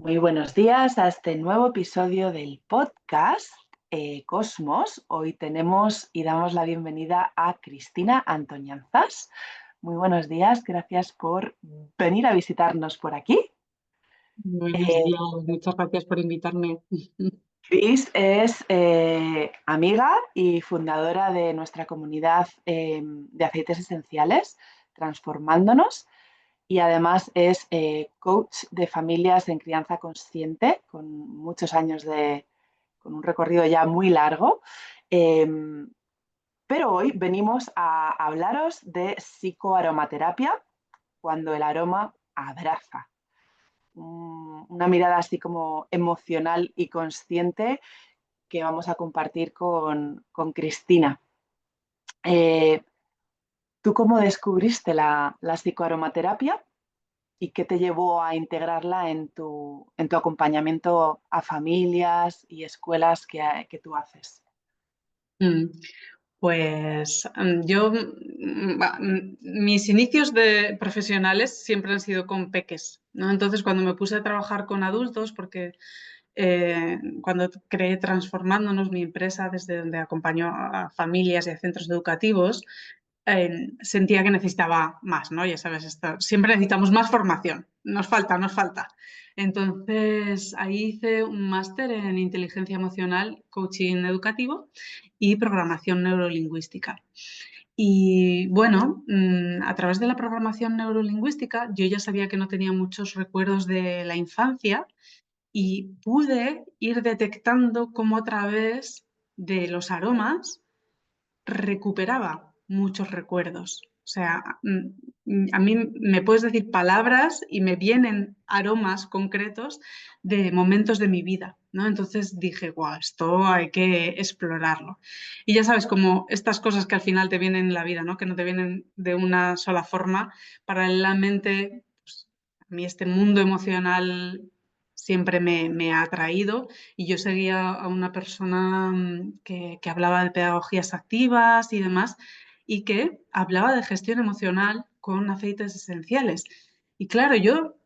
Muy buenos días a este nuevo episodio del podcast Cosmos. Hoy tenemos y damos la bienvenida a Cristina Antoñanzas. Muy buenos días, gracias por venir a visitarnos por aquí. Buenos Eh, días, muchas gracias por invitarme. Cris es amiga y fundadora de nuestra comunidad de aceites esenciales, Transformándonos, y además es coach de familias en crianza consciente, con muchos años con un recorrido ya muy largo. Eh, pero hoy venimos a hablaros de psicoaromaterapia, cuando el aroma abraza. Una mirada así como emocional y consciente que vamos a compartir con Cristina. Eh, ¿Tú cómo descubriste la psicoaromaterapia y qué te llevó a integrarla en tu acompañamiento a familias y escuelas que tú haces? Mm, yo, mis inicios de profesionales siempre han sido con peques, ¿no? Entonces, cuando me puse a trabajar con adultos, porque cuando creé Transformándonos, mi empresa, desde donde acompaño a familias y a centros educativos, sentía que necesitaba más, ¿no? Ya sabes, siempre necesitamos más formación, nos falta. Entonces, ahí hice un máster en inteligencia emocional, coaching educativo y programación neurolingüística. Y bueno, a través de la programación neurolingüística, yo ya sabía que no tenía muchos recuerdos de la infancia y pude ir detectando cómo a través de los aromas recuperaba muchos recuerdos. O sea, a mí me puedes decir palabras y me vienen aromas concretos de momentos de mi vida, ¿no? Entonces dije, guau, esto hay que explorarlo. Y ya sabes, como estas cosas que al final te vienen en la vida, ¿no? Que no te vienen de una sola forma, paralelamente, pues, a mí este mundo emocional siempre me ha atraído y yo seguía a una persona que hablaba de pedagogías activas y demás, y que hablaba de gestión emocional con aceites esenciales. Y claro, yo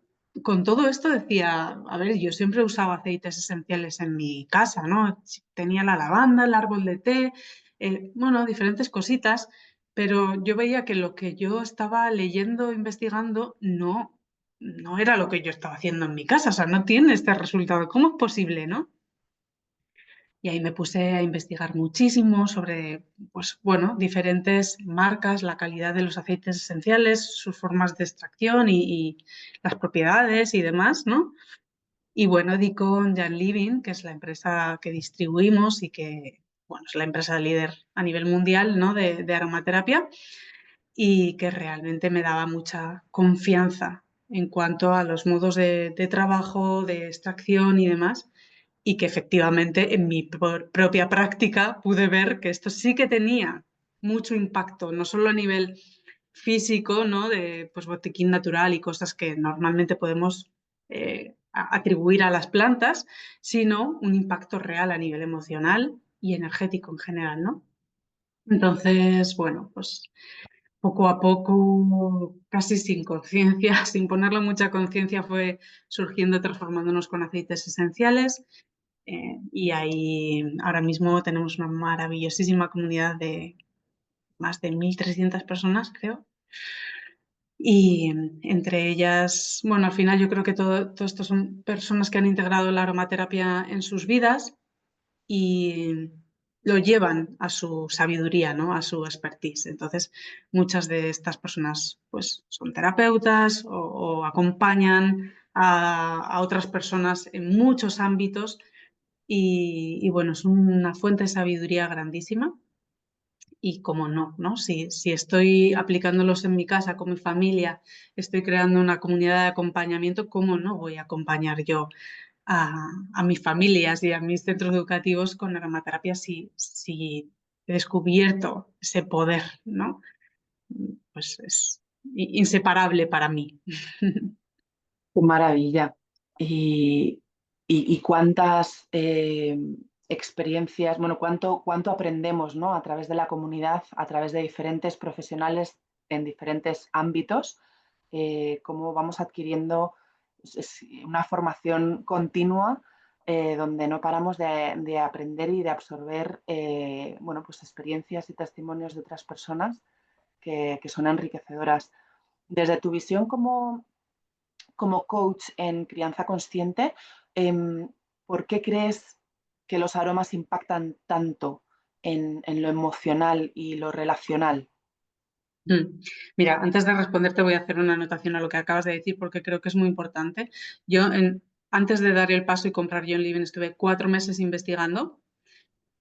con todo esto decía, a ver, yo siempre he usado aceites esenciales en mi casa, ¿no? Tenía la lavanda, el árbol de té, bueno, diferentes cositas, pero yo veía que lo que yo estaba leyendo, investigando, no era lo que yo estaba haciendo en mi casa, o sea, no tiene este resultado. ¿Cómo es posible, no? Y ahí me puse a investigar muchísimo sobre, pues bueno, diferentes marcas, la calidad de los aceites esenciales, sus formas de extracción y las propiedades y demás, ¿no? Y bueno, di con Jan Living, que es la empresa que distribuimos y que, bueno, es la empresa líder a nivel mundial, ¿no? de aromaterapia y que realmente me daba mucha confianza en cuanto a los modos de trabajo, de extracción y demás, y que efectivamente en mi propia práctica pude ver que esto sí que tenía mucho impacto, no solo a nivel físico, ¿no? De pues, botiquín natural y cosas que normalmente podemos atribuir a las plantas, sino un impacto real a nivel emocional y energético en general, ¿no? Entonces, bueno, pues poco a poco, casi sin conciencia, sin ponerle mucha conciencia, fue surgiendo, transformándonos con aceites esenciales. Y ahí ahora mismo tenemos una maravillosísima comunidad de más de 1.300 personas, creo. Y entre ellas, bueno, al final yo creo que todo esto son personas que han integrado la aromaterapia en sus vidas y lo llevan a su sabiduría, ¿no? A su expertise. Entonces, muchas de estas personas pues, son terapeutas o acompañan a otras personas en muchos ámbitos y, bueno, es una fuente de sabiduría grandísima. Y cómo no, ¿no? Si estoy aplicándolos en mi casa con mi familia, estoy creando una comunidad de acompañamiento, ¿cómo no voy a acompañar yo a mis familias y a mis centros educativos con aromaterapia si he descubierto ese poder, ¿no? Pues es inseparable para mí. ¡Qué maravilla! Y, y cuántas experiencias, bueno, cuánto aprendemos, ¿no? A través de la comunidad, a través de diferentes profesionales en diferentes ámbitos, cómo vamos adquiriendo es una formación continua donde no paramos de aprender y de absorber bueno, pues experiencias y testimonios de otras personas que son enriquecedoras. Desde tu visión como coach en crianza consciente, ¿por qué crees que los aromas impactan tanto en lo emocional y lo relacional? Mira, antes de responderte voy a hacer una anotación a lo que acabas de decir porque creo que es muy importante. Antes de dar el paso y comprar John Living estuve 4 meses investigando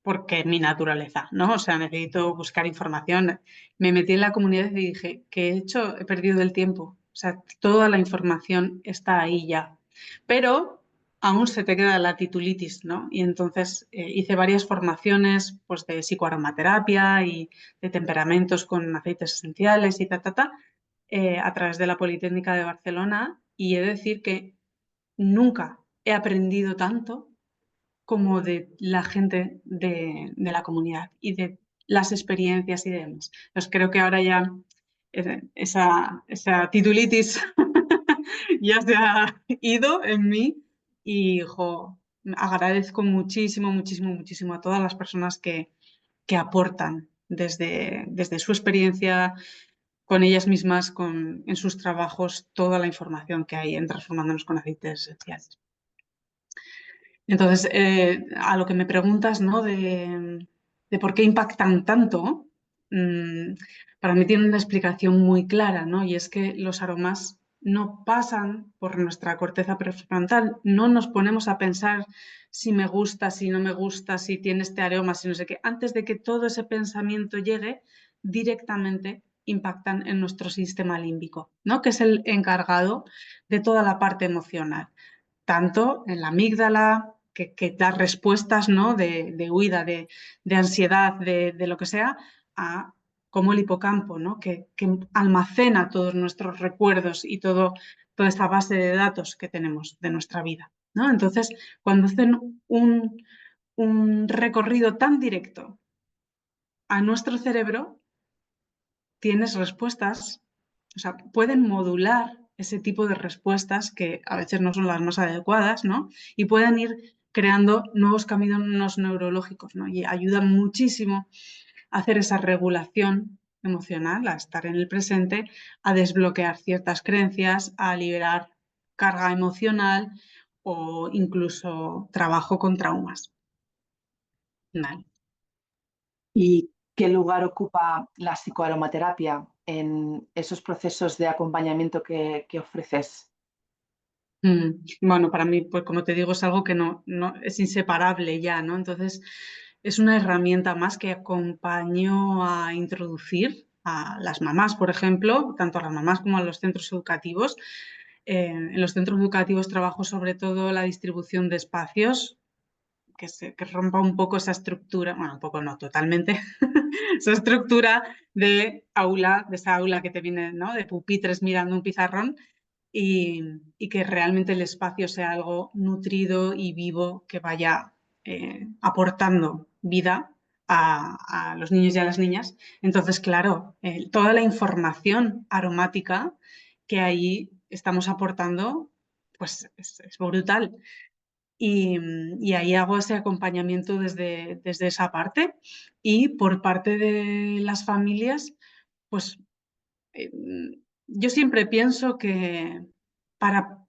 porque mi naturaleza, ¿no? O sea, necesito buscar información. Me metí en la comunidad y dije, ¿qué he hecho? He perdido el tiempo. O sea, toda la información está ahí ya. Pero aún se te queda la titulitis, ¿no? Y entonces hice varias formaciones pues, de psicoaromaterapia y de temperamentos con aceites esenciales y a través de la Politécnica de Barcelona. Y he de decir que nunca he aprendido tanto como de la gente de la comunidad y de las experiencias y demás. Entonces creo que ahora ya esa titulitis ya se ha ido en mí y agradezco muchísimo, muchísimo, muchísimo a todas las personas que aportan desde su experiencia con ellas mismas, en sus trabajos, toda la información que hay en Transformándonos con Aceites Esenciales. Entonces, a lo que me preguntas, ¿no? De por qué impactan tanto, mm, para mí tiene una explicación muy clara, ¿no? Y es que los aromas no pasan por nuestra corteza prefrontal, no nos ponemos a pensar si me gusta, si no me gusta, si tiene este aroma, si no sé qué. Antes de que todo ese pensamiento llegue, directamente impactan en nuestro sistema límbico, ¿no? Que es el encargado de toda la parte emocional, tanto en la amígdala, que da respuestas, ¿no? de huida, de ansiedad, de lo que sea, como el hipocampo, ¿no? que almacena todos nuestros recuerdos y toda esta base de datos que tenemos de nuestra vida, ¿no? Entonces, cuando hacen un recorrido tan directo a nuestro cerebro, tienes respuestas, o sea, pueden modular ese tipo de respuestas que a veces no son las más adecuadas, ¿no? Y pueden ir creando nuevos caminos neurológicos, ¿no? Y ayudan muchísimo a hacer esa regulación emocional, a estar en el presente, a desbloquear ciertas creencias, a liberar carga emocional o incluso trabajo con traumas. ¿Vale? ¿Y qué lugar ocupa la psicoaromaterapia en esos procesos de acompañamiento que ofreces? Bueno, para mí, pues como te digo, es algo que no es inseparable ya, ¿no? Entonces, es una herramienta más que acompañó a introducir a las mamás, por ejemplo, tanto a las mamás como a los centros educativos. En los centros educativos trabajo sobre todo la distribución de espacios, que rompa un poco esa estructura, bueno, un poco no, totalmente, esa estructura de esa aula que te viene, ¿no? De pupitres mirando un pizarrón y que realmente el espacio sea algo nutrido y vivo que vaya aportando vida a los niños y a las niñas. Entonces, claro, toda la información aromática que ahí estamos aportando, pues es brutal. Y ahí hago ese acompañamiento desde esa parte. Y por parte de las familias, pues eh, yo siempre pienso que para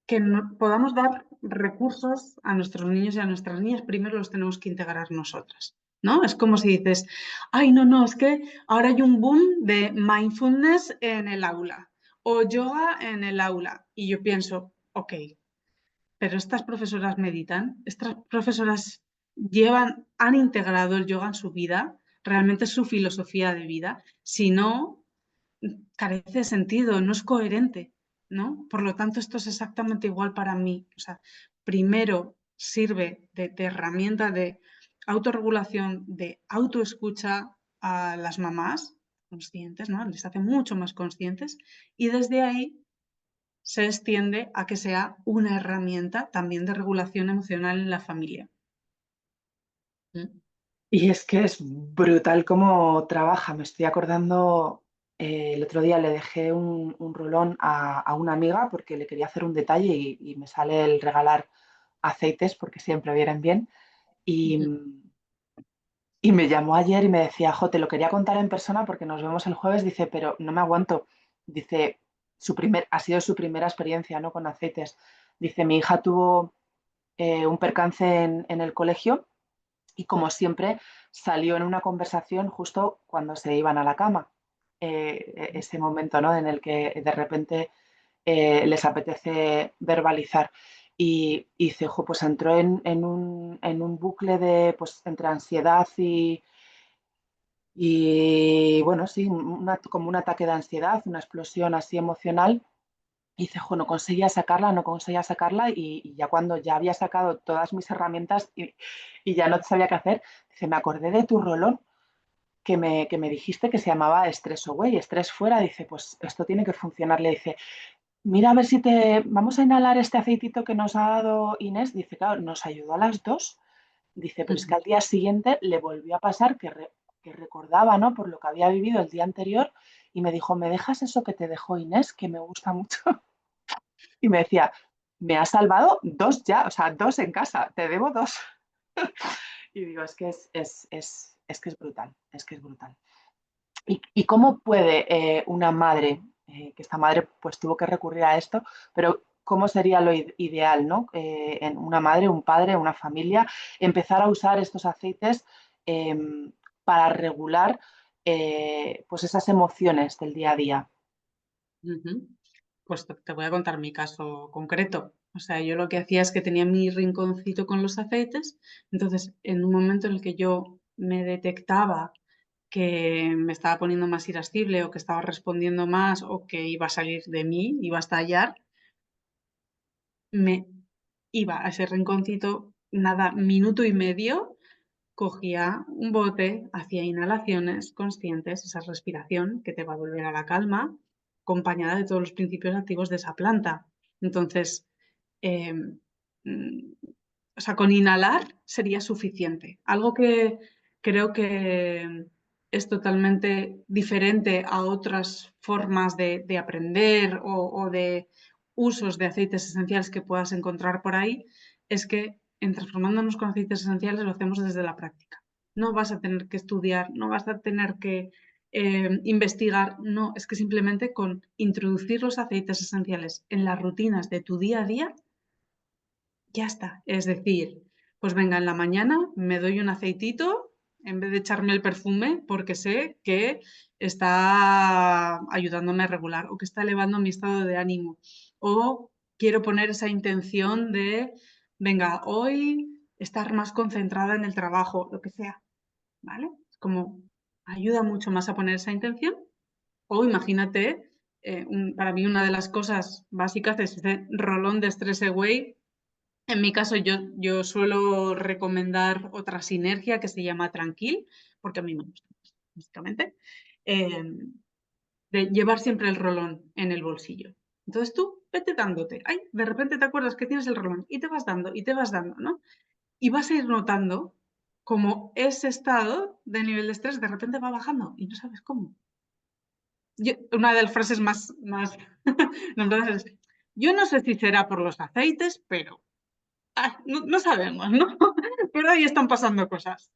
que podamos dar recursos a nuestros niños y a nuestras niñas, primero los tenemos que integrar nosotras, ¿no? Es como si dices, ay, no, no, es que ahora hay un boom de mindfulness en el aula o yoga en el aula. Y yo pienso, ok, pero estas profesoras meditan, estas profesoras han integrado el yoga en su vida, realmente es su filosofía de vida. Si no, carece de sentido, no es coherente, ¿no? Por lo tanto, esto es exactamente igual para mí. O sea, primero sirve de herramienta de autorregulación, de autoescucha a las mamás conscientes, ¿no? Les hace mucho más conscientes y desde ahí se extiende a que sea una herramienta también de regulación emocional en la familia. ¿Mm? Y es que es brutal cómo trabaja. Me estoy acordando el otro día le dejé un rolón a una amiga porque le quería hacer un detalle y me sale el regalar aceites porque siempre vienen bien. Y, Ujú, y me llamó ayer y me decía, jo, te lo quería contar en persona porque nos vemos el jueves, dice, pero no me aguanto. Dice, ha sido su primera experiencia, ¿no? Con aceites. Dice, mi hija tuvo un percance en el colegio y como siempre salió en una conversación justo cuando se iban a la cama. Ese momento, ¿no? En el que de repente les apetece verbalizar. Y dice, "Jo, pues entró en un bucle de, pues, entre ansiedad y bueno, sí, como un ataque de ansiedad, una explosión así emocional. Y dice, jo, no conseguía sacarla, no conseguía sacarla y ya cuando ya había sacado todas mis herramientas y ya no sabía qué hacer, dice, me acordé de tu rolón que me dijiste que se llamaba Stress Away, estrés fuera. Dice, pues esto tiene que funcionar. Le dice, mira a ver si vamos a inhalar este aceitito que nos ha dado Inés. Dice, claro, nos ayudó a las dos. Dice, pero es que ujú. al día siguiente le volvió a pasar que recordaba, ¿no? Por lo que había vivido el día anterior y me dijo, ¿me dejas eso que te dejó Inés, que me gusta mucho? Y me decía, me has salvado dos ya, o sea, dos en casa, te debo dos. Y digo, es que es brutal, es que es brutal. ¿Y cómo puede una madre, que esta madre pues tuvo que recurrir a esto, pero cómo sería lo ideal, ¿no? En una madre, un padre, una familia, empezar a usar estos aceites eh, para regular pues esas emociones del día a día? Ujú. Pues te voy a contar mi caso concreto. O sea, yo lo que hacía es que tenía mi rinconcito con los aceites. Entonces, en un momento en el que yo me detectaba que me estaba poniendo más irascible o que estaba respondiendo más o que iba a salir de mí, iba a estallar, me iba a ese rinconcito, nada, minuto y medio, cogía un bote, hacía inhalaciones conscientes, esa respiración que te va a volver a la calma, acompañada de todos los principios activos de esa planta. Entonces, eh, mm, o sea, con inhalar sería suficiente. Algo que creo que es totalmente diferente a otras formas de aprender o de usos de aceites esenciales que puedas encontrar por ahí, es que en transformándonos con aceites esenciales lo hacemos desde la práctica. No vas a tener que estudiar, no vas a tener que investigar, no, es que simplemente con introducir los aceites esenciales en las rutinas de tu día a día, ya está. Es decir, pues venga, en la mañana me doy un aceitito en vez de echarme el perfume porque sé que está ayudándome a regular o que está elevando mi estado de ánimo. O quiero poner esa intención de, venga, hoy estar más concentrada en el trabajo, lo que sea, ¿vale? Es como ayuda mucho más a poner esa intención. O imagínate, para mí una de las cosas básicas es ese rolón de Stress Away. En mi caso, yo suelo recomendar otra sinergia que se llama Tranquil, porque a mí me gusta, básicamente, eh, de llevar siempre el rolón en el bolsillo. Entonces tú vete dándote. Ay, de repente te acuerdas que tienes el rolón y te vas dando y te vas dando, ¿no? Y vas a ir notando cómo ese estado de nivel de estrés de repente va bajando y no sabes cómo. Una de las frases más nombradas es, yo no sé si será por los aceites, pero no sabemos, ¿no? Pero ahí están pasando cosas.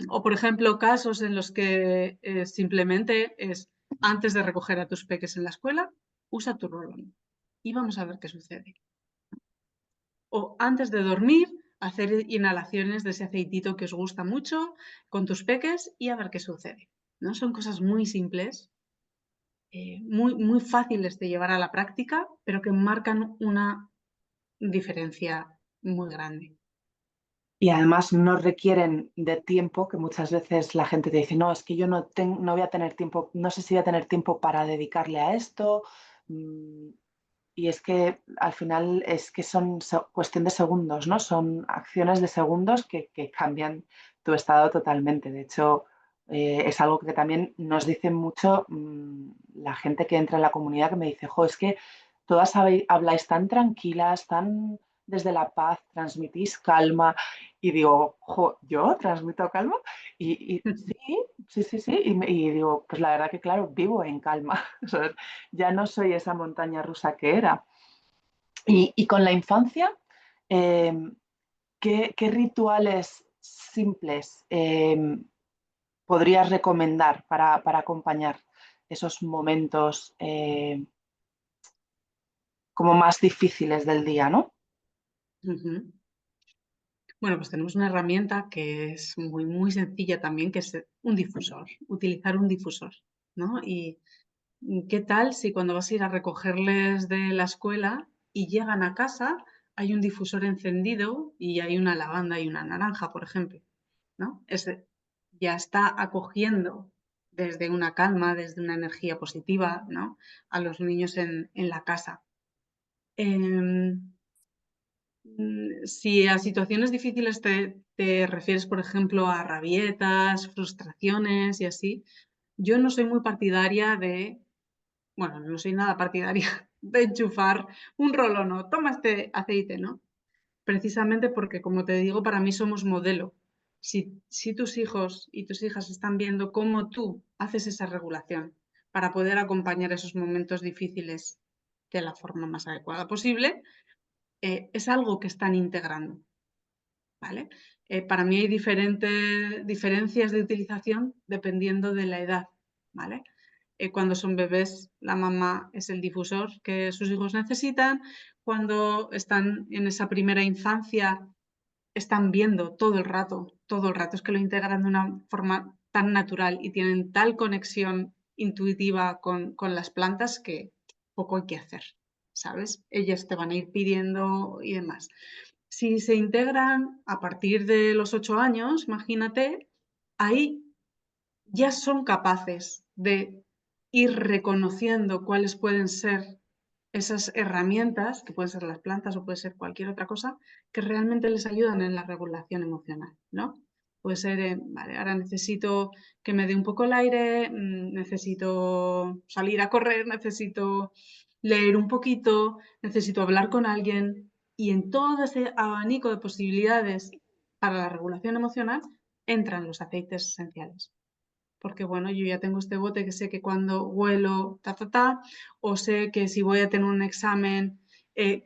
O, por ejemplo, casos en los que simplemente es antes de recoger a tus peques en la escuela, usa tu rolón y vamos a ver qué sucede. O antes de dormir, hacer inhalaciones de ese aceitito que os gusta mucho con tus peques y a ver qué sucede. ¿No? Son cosas muy simples, muy fáciles de llevar a la práctica, pero que marcan una diferencia muy grande. Y además no requieren de tiempo, que muchas veces la gente te dice, no, es que yo no voy a tener tiempo, no sé si voy a tener tiempo para dedicarle a esto. mm, Y es que al final es que son cuestión de segundos, ¿no? Son acciones de segundos que cambian tu estado totalmente. De hecho, es algo que también nos dice mucho la gente que entra en la comunidad que me dice, jo, es que todas habláis tan tranquilas, tan desde la paz, transmitís calma. Y digo, jo, ¿yo transmito calma? Y sí, sí, sí, sí. Y digo, pues la verdad que claro, vivo en calma. O sea, ya no soy esa montaña rusa que era. Y con la infancia, eh, ¿qué rituales simples podrías recomendar para acompañar esos momentos como más difíciles del día, ¿no? Ujú. Bueno, pues tenemos una herramienta que es muy, muy sencilla también, que es un difusor, utilizar un difusor, ¿no? Y ¿qué tal si cuando vas a ir a recogerles de la escuela y llegan a casa hay un difusor encendido y hay una lavanda y una naranja, por ejemplo, ¿no? Ya está acogiendo desde una calma, desde una energía positiva, ¿no? A los niños en la casa. Em, si a situaciones difíciles te refieres, por ejemplo, a rabietas, frustraciones y así, yo no soy muy partidaria bueno, no soy nada partidaria de enchufar un rolón o toma este aceite, ¿no? Precisamente porque, como te digo, para mí somos modelo. Si tus hijos y tus hijas están viendo cómo tú haces esa regulación para poder acompañar esos momentos difíciles de la forma más adecuada posible, es algo que están integrando. ¿Vale? Para mí hay diferencias de utilización dependiendo de la edad, ¿vale? Cuando son bebés, la mamá es el difusor que sus hijos necesitan. Cuando están en esa primera infancia, están viendo todo el rato, es que lo integran de una forma tan natural y tienen tal conexión intuitiva con las plantas que poco hay que hacer, ¿sabes? Ellas te van a ir pidiendo y demás. Si se integran a partir de los 8 años, imagínate, ahí ya son capaces de ir reconociendo cuáles pueden ser esas herramientas, que pueden ser las plantas o puede ser cualquier otra cosa, que realmente les ayudan en la regulación emocional, ¿no? Puede ser, vale, ahora necesito que me dé un poco el aire, necesito salir a correr, necesito leer un poquito, necesito hablar con alguien, y en todo ese abanico de posibilidades para la regulación emocional entran los aceites esenciales. Porque bueno, yo ya tengo este bote que sé que cuando huelo o sé que si voy a tener un examen,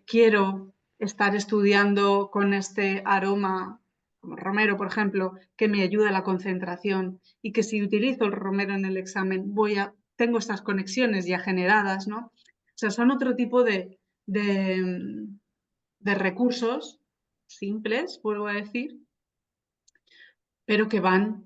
quiero estar estudiando con este aroma, como romero, por ejemplo, que me ayuda a la concentración y que si utilizo el romero en el examen, tengo estas conexiones ya generadas, ¿no? O sea, son otro tipo de, de recursos simples, vuelvo a decir, pero que van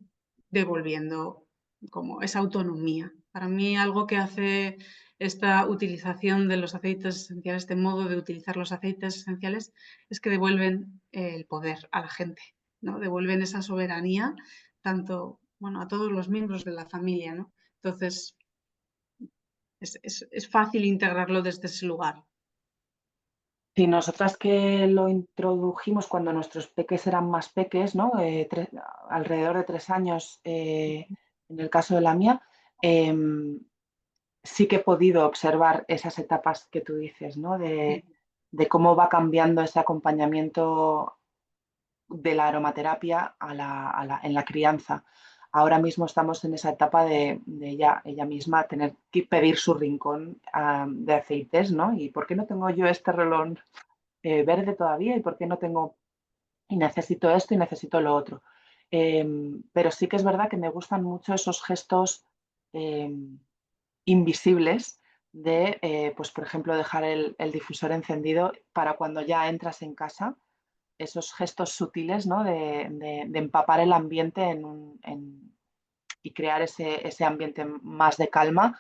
devolviendo como esa autonomía. Para mí algo que hace esta utilización de los aceites esenciales, este modo de utilizar los aceites esenciales, es que devuelven el poder a la gente, ¿no? Devuelven esa soberanía tanto, bueno, a todos los miembros de la familia, ¿no? Entonces, es fácil integrarlo desde ese lugar. Sí, nosotras que lo introdujimos cuando nuestros peques eran más peques, ¿no? Alrededor de 3 años, en el caso de la mía, sí que he podido observar esas etapas que tú dices, ¿no? De cómo va cambiando ese acompañamiento de la aromaterapia en la crianza. Ahora mismo estamos en esa etapa de ella misma tener que pedir su rincón de aceites, ¿no? ¿Y por qué no tengo yo este relón verde todavía? ¿Y por qué no tengo, y necesito esto y necesito lo otro? Pero sí que es verdad que me gustan mucho esos gestos eh, invisibles de, pues por ejemplo, dejar el difusor encendido para cuando ya entras en casa, esos gestos sutiles, ¿no? De empapar el ambiente y crear ese ambiente más de calma,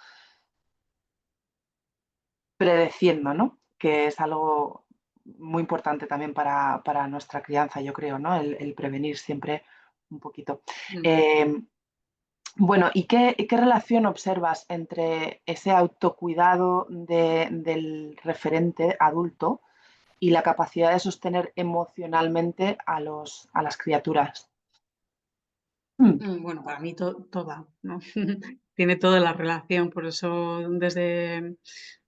predeciendo, ¿no? Que es algo muy importante también para nuestra crianza, yo creo, ¿no? El prevenir siempre un poquito. Mm. Eh, bueno, ¿y qué relación observas entre ese autocuidado del referente adulto y la capacidad de sostener emocionalmente a las criaturas? Mm. Bueno, para mí toda, ¿no? Tiene toda la relación, por eso desde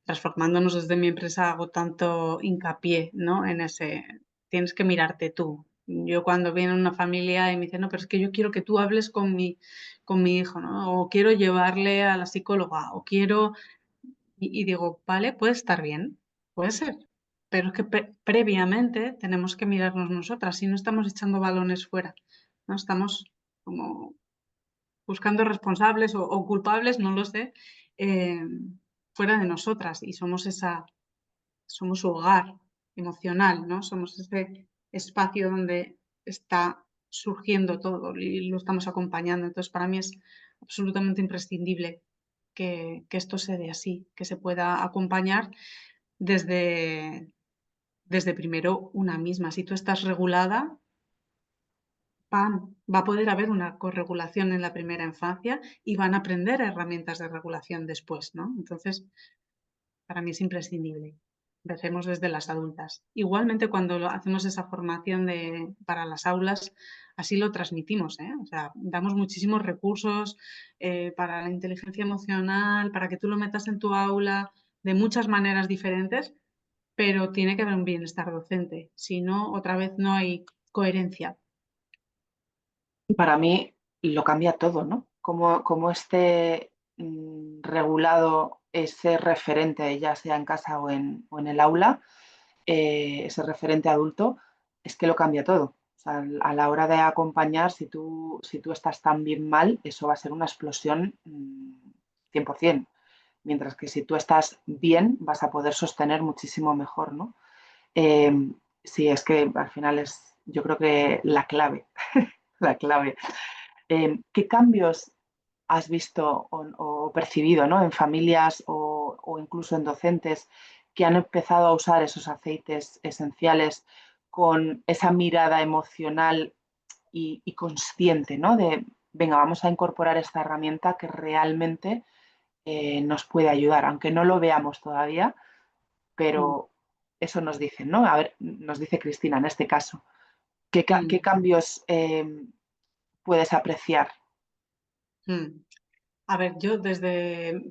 transformándonos desde mi empresa hago tanto hincapié, ¿no? En ese, tienes que mirarte tú, Yo cuando viene una familia y me dice, no, pero es que yo quiero que tú hables con mi hijo, ¿no? O quiero llevarle a la psicóloga, o quiero... Y digo, vale, puede estar bien, puede ser, pero es que previamente tenemos que mirarnos nosotras, si no estamos echando balones fuera, ¿no? Estamos como buscando responsables o culpables, no lo sé, eh, fuera de nosotras y somos su hogar emocional, ¿no? Somos ese espacio donde está surgiendo todo y lo estamos acompañando. Entonces, para mí es absolutamente imprescindible que esto se dé así, que se pueda acompañar desde primero una misma. Si tú estás regulada, ¡pam! Va a poder haber una corregulación en la primera infancia y van a aprender herramientas de regulación después, ¿no? Entonces, para mí es imprescindible. Empecemos desde las adultas. Igualmente, cuando hacemos esa formación para las aulas, así lo transmitimos, ¿eh? O sea, damos muchísimos recursos para la inteligencia emocional, para que tú lo metas en tu aula de muchas maneras diferentes, pero tiene que haber un bienestar docente. Si no, otra vez no hay coherencia. Para mí lo cambia todo, ¿no? Como esté regulado ese referente, ya sea en casa o en el aula, ese referente adulto, es que lo cambia todo. O sea, a la hora de acompañar, si tú estás tan bien mal, eso va a ser una explosión 100%. Mientras que si tú estás bien, vas a poder sostener muchísimo mejor, ¿no? Eh, sí, es que al final es, yo creo que la clave, la clave. ¿Qué cambios has visto o percibido, ¿no? En familias o incluso en docentes que han empezado a usar esos aceites esenciales con esa mirada emocional y consciente, ¿no? De, venga, vamos a incorporar esta herramienta que realmente nos puede ayudar, aunque no lo veamos todavía, Mm, pero eso nos dicen, ¿no? A ver, nos dice Cristina en este caso. ¿Qué mm, cambios puedes apreciar? mm. A ver, yo desde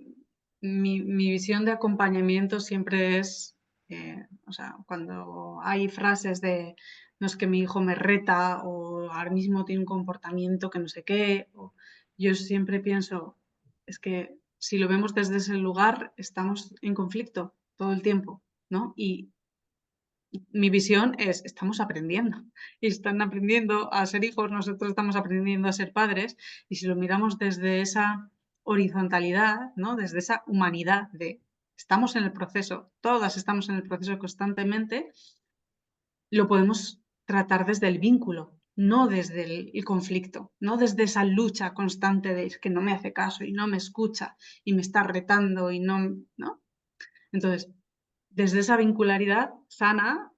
mi visión de acompañamiento siempre es, o sea, cuando hay frases de no es que mi hijo me reta o ahora mismo tiene un comportamiento que no sé qué, yo siempre pienso, es que si lo vemos desde ese lugar, estamos en conflicto todo el tiempo, ¿no? Y mi visión es, estamos aprendiendo y están aprendiendo a ser hijos, nosotros estamos aprendiendo a ser padres y si lo miramos desde esa horizontalidad, ¿no? Desde esa humanidad de estamos en el proceso, todas estamos en el proceso constantemente, lo podemos tratar desde el vínculo, no desde el conflicto, no desde esa lucha constante de es que no me hace caso y no me escucha y me está retando y no, ¿no? Entonces, desde esa vincularidad sana,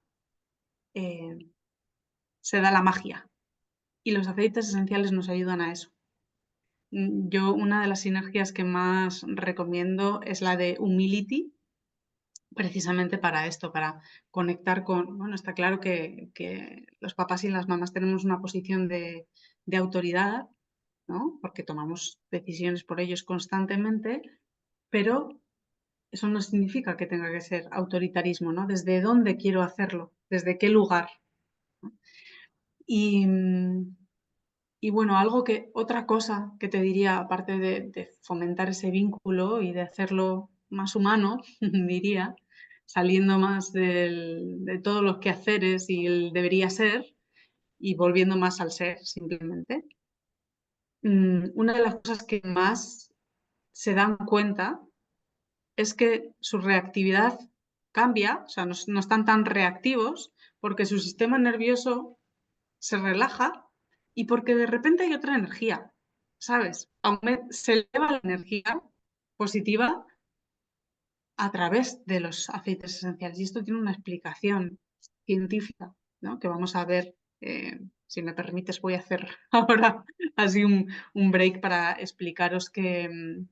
eh, se da la magia y los aceites esenciales nos ayudan a eso. Yo una de las sinergias que más recomiendo es la de Humility, precisamente para esto, para conectar con, bueno, está claro que los papás y las mamás tenemos una posición de autoridad, ¿no? Porque tomamos decisiones por ellos constantemente, pero eso no significa que tenga que ser autoritarismo, ¿no? ¿Desde dónde quiero hacerlo? ¿Desde qué lugar? Y, y bueno, otra cosa que te diría, aparte de fomentar ese vínculo y de hacerlo más humano, diría, saliendo más de todos los quehaceres y el debería ser y volviendo más al ser simplemente. Una de las cosas que más se dan cuenta es que su reactividad cambia, o sea, no están tan reactivos porque su sistema nervioso se relaja y porque de repente hay otra energía, ¿sabes? Se eleva la energía positiva a través de los aceites esenciales. Y esto tiene una explicación científica, ¿no? Que vamos a ver, si me permites, voy a hacer ahora así un break para explicaros que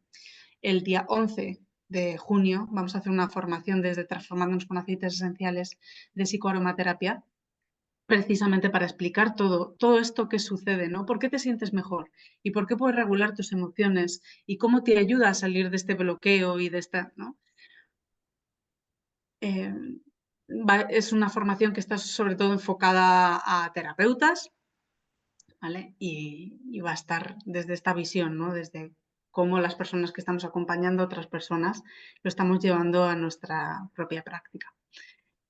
el día 11 de junio vamos a hacer una formación desde Transformándonos con Aceites Esenciales de psicoaromaterapia precisamente para explicar todo esto que sucede, ¿no? ¿Por qué te sientes mejor? ¿Y por qué puedes regular tus emociones? ¿Y cómo te ayuda a salir de este bloqueo y de esta, ¿no? Eh, es una formación que está sobre todo enfocada a terapeutas, ¿vale? Y va a estar desde esta visión, ¿no? Desde cómo las personas que estamos acompañando a otras personas lo estamos llevando a nuestra propia práctica.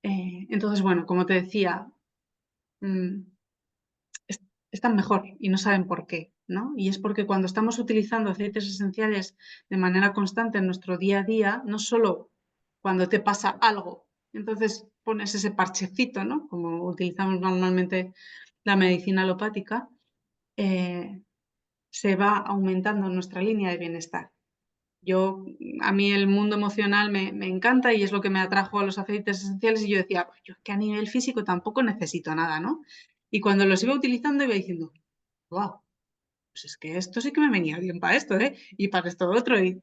Entonces, bueno, como te decía, mm, están mejor y no saben por qué, ¿no? Y es porque cuando estamos utilizando aceites esenciales de manera constante en nuestro día a día, no solo cuando te pasa algo, entonces pones ese parchecito, ¿no? Como utilizamos normalmente la medicina alopática, eh, se va aumentando nuestra línea de bienestar. A mí el mundo emocional me encanta y es lo que me atrajo a los aceites esenciales y yo decía, pues yo que a nivel físico tampoco necesito nada, ¿no? Y cuando los iba utilizando iba diciendo, wow, pues es que esto sí que me venía bien para esto, ¿eh? Y para esto otro, y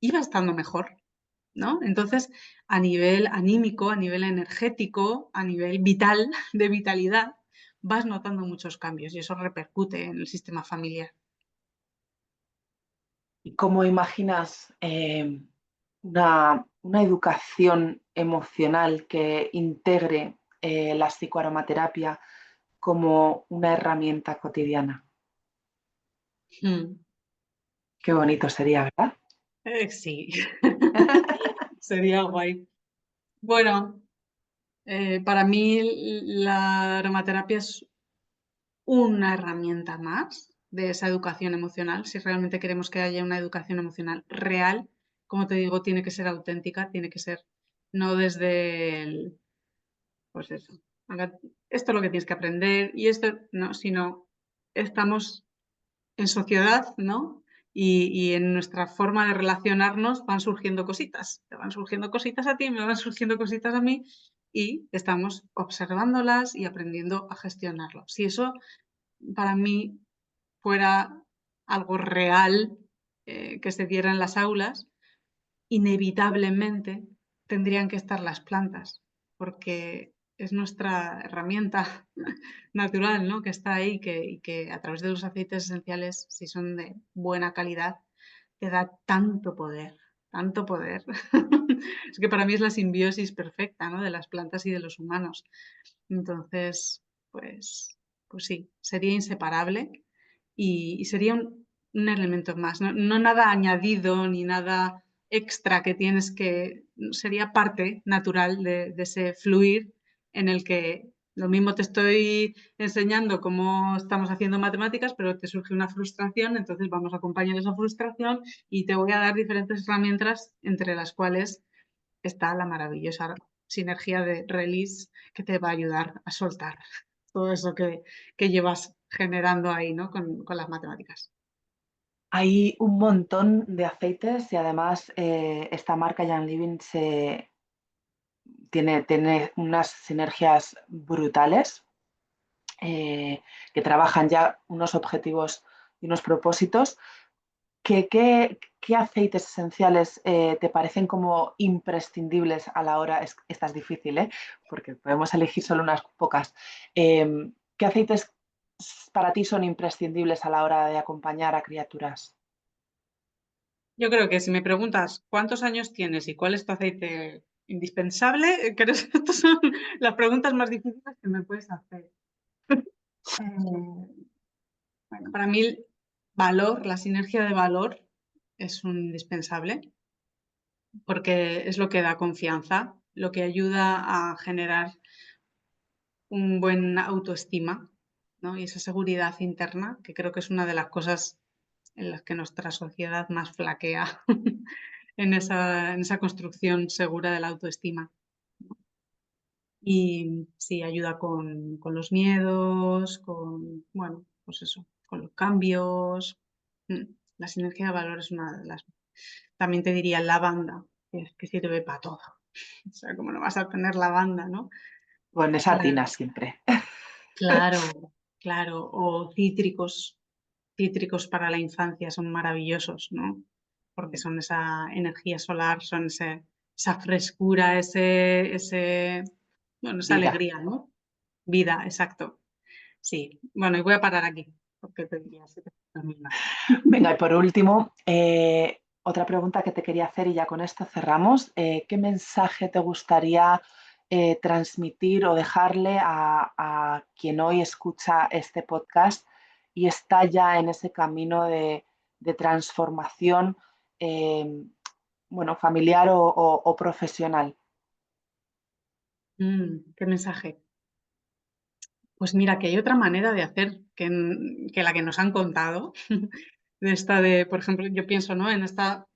iba estando mejor, ¿no? Entonces, a nivel anímico, a nivel energético, a nivel vital, de vitalidad, vas notando muchos cambios y eso repercute en el sistema familiar. ¿Y cómo imaginas una educación emocional que integre la psicoaromaterapia como una herramienta cotidiana? Mm. Qué bonito sería, ¿verdad? Sí, sería guay. Bueno, para mí la aromaterapia es una herramienta más de esa educación emocional. Si realmente queremos que haya una educación emocional real, como te digo, tiene que ser auténtica, tiene que ser no desde el, pues eso, esto es lo que tienes que aprender y esto no, sino estamos en sociedad, ¿no? Y en nuestra forma de relacionarnos van surgiendo cositas. Te van surgiendo cositas a ti, me van surgiendo cositas a mí y estamos observándolas y aprendiendo a gestionarlo. Si eso para mí fuera algo real que se diera en las aulas, inevitablemente tendrían que estar las plantas, porque es nuestra herramienta natural, ¿no? Que está ahí y que a través de los aceites esenciales, si son de buena calidad, te da tanto poder, tanto poder. Es que para mí es la simbiosis perfecta, ¿no? De las plantas y de los humanos. Entonces, pues, pues sí, sería inseparable y sería un elemento más, no, no nada añadido ni nada extra que tienes que, sería parte natural de ese fluir en el que lo mismo te estoy enseñando cómo estamos haciendo matemáticas, pero te surge una frustración, entonces vamos a acompañar esa frustración y te voy a dar diferentes herramientas entre las cuales está la maravillosa sinergia de release que te va a ayudar a soltar todo eso que llevas generando ahí, ¿no? Con las matemáticas. Hay un montón de aceites y además esta marca Young Living tiene unas sinergias brutales que trabajan ya unos objetivos y unos propósitos. ¿Qué aceites esenciales te parecen como imprescindibles a la hora? Esta es difícil, ¿eh? Porque podemos elegir solo unas pocas. ¿Qué aceites para ti son imprescindibles a la hora de acompañar a criaturas? Yo creo que si me preguntas cuántos años tienes y cuál es tu aceite indispensable, creo que estas son las preguntas más difíciles que me puedes hacer. Eh, bueno, para mí el valor, la sinergia de valor es un indispensable porque es lo que da confianza, lo que ayuda a generar un buen autoestima, ¿no? Y esa seguridad interna, que creo que es una de las cosas en las que nuestra sociedad más flaquea en esa construcción segura de la autoestima. Y sí, ayuda con los miedos, con, bueno, pues eso, con los cambios. La sinergia de valor es una de las. También te diría lavanda, que es que sirve para todo. O sea, como no vas a tener lavanda, ¿no? Con esa tina Claro, siempre. claro, claro. O cítricos, cítricos para la infancia son maravillosos, ¿no? Porque son esa energía solar, son esa frescura, bueno, esa Vida. alegría, ¿no? Vida, exacto. Sí, bueno, y voy a parar aquí, porque te diría, sí, Venga, y por último, otra pregunta que te quería hacer y ya con esto cerramos. ¿Qué mensaje te gustaría transmitir o dejarle a quien hoy escucha este podcast y está ya en ese camino de transformación, bueno, familiar o profesional? ¿Qué mensaje? Pues mira, que hay otra manera de hacer que la que nos han contado, de esta de, por ejemplo, yo pienso, ¿no? En esta,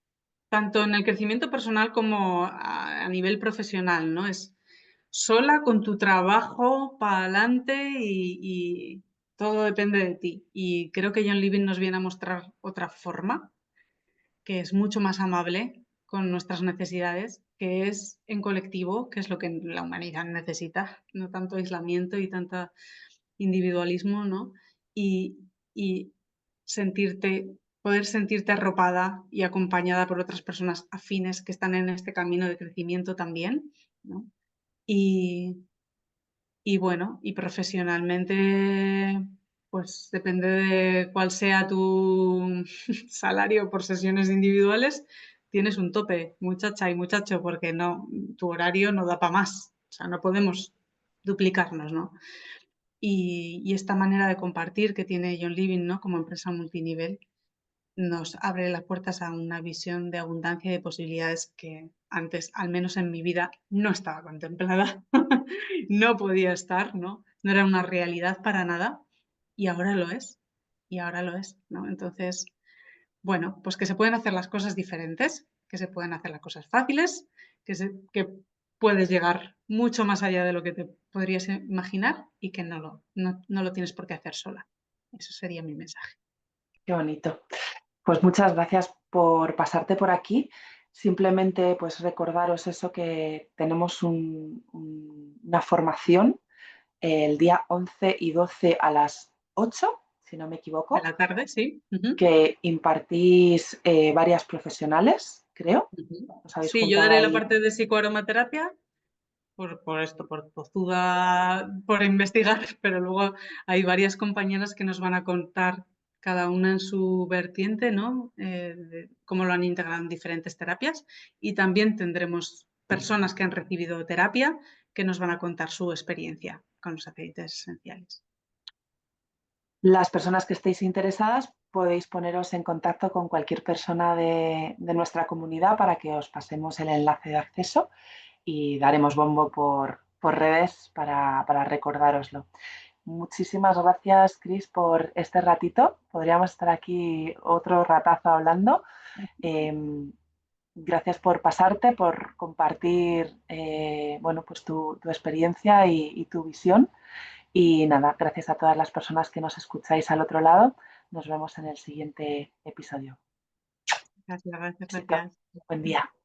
tanto en el crecimiento personal como a nivel profesional, ¿no? Es sola con tu trabajo para adelante y todo depende de ti. Y creo que John Living nos viene a mostrar otra forma, que es mucho más amable con nuestras necesidades, que es en colectivo, que es lo que la humanidad necesita, no tanto aislamiento y tanta individualismo, ¿no? Y, y poder sentirte arropada y acompañada por otras personas afines que están en este camino de crecimiento también, ¿no? Y, y bueno, y profesionalmente, pues depende de cuál sea tu salario por sesiones individuales, tienes un tope, muchacha y muchacho, porque no, tu horario no da para más. O sea, no podemos duplicarnos, ¿no? Y esta manera de compartir que tiene John Living, ¿no? Como empresa multinivel, nos abre las puertas a una visión de abundancia y de posibilidades que antes, al menos en mi vida, no estaba contemplada. No podía estar, ¿no? No era una realidad para nada y ahora lo es. Y ahora lo es, ¿no? Entonces, bueno, pues que se pueden hacer las cosas diferentes, que se pueden hacer las cosas fáciles, que puedes llegar mucho más allá de lo que te podrías imaginar y que no lo tienes por qué hacer sola. Eso sería mi mensaje. Qué bonito. Pues muchas gracias por pasarte por aquí. Simplemente pues recordaros eso, que tenemos una formación el día 11 y 12 a las 8, si no me De equivoco, la tarde, sí. que impartís varias profesionales, creo. Os habéis Sí, yo juntado daré la ahí. parte de psicoaromaterapia por esto, por tozuda, por investigar, pero luego hay varias compañeras que nos van a contar cada una en su vertiente, ¿no? De cómo lo han integrado en diferentes terapias y también tendremos personas que han recibido terapia que nos van a contar su experiencia con los aceites esenciales. Las personas que estéis interesadas podéis poneros en contacto con cualquier persona de nuestra comunidad para que os pasemos el enlace de acceso y daremos bombo por redes para recordároslo. Muchísimas gracias, Cris, por este ratito. Podríamos estar aquí otro ratazo hablando. Gracias por pasarte, por compartir bueno, pues tu experiencia y tu visión. Y nada, gracias a todas las personas que nos escucháis al otro lado. Nos vemos en el siguiente episodio. Gracias, gracias, Éxito. gracias. Buen día.